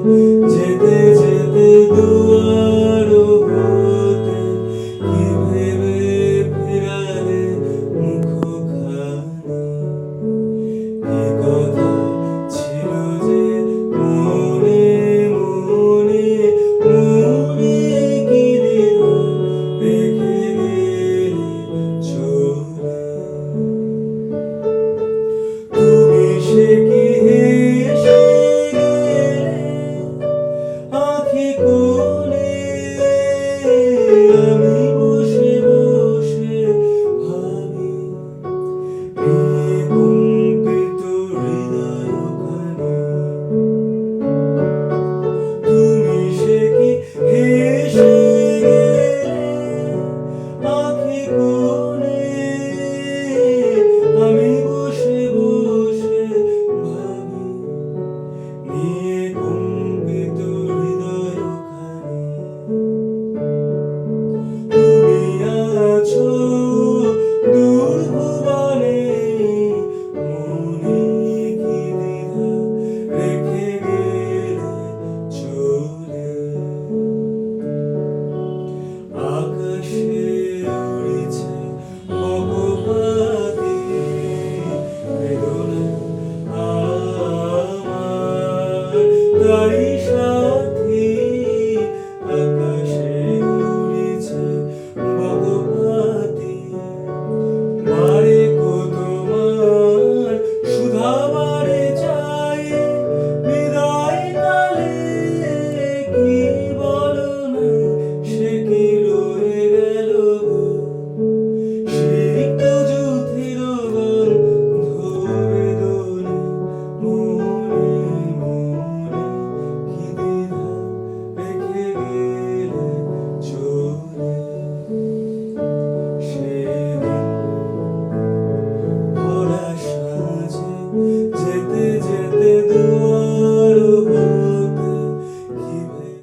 যেতে যেতে দুয়ার হতে কি ভেবে ফিরালে মুখখানি কি কথা ছিল যে মনে মনে মনে কি দিলা রেখে গেলে চলে তুমি সে কি হেসে গেলে আঁখি কোণে আমি বসে বসে ভাবি নিয়ে কম্পিত হৃদয়খানি তুমি সে কি হেসে গেলে আঁখি কোণে আমি বসে বসে ভাবি নিয়ে কম্পিত হৃদয়খানি তুমি আছো দূর ভুবনে মনে কি দ্বিধা রেখে গেলে চলে আকাশে উড়েছে বকপাখি বেদনা আমার তাই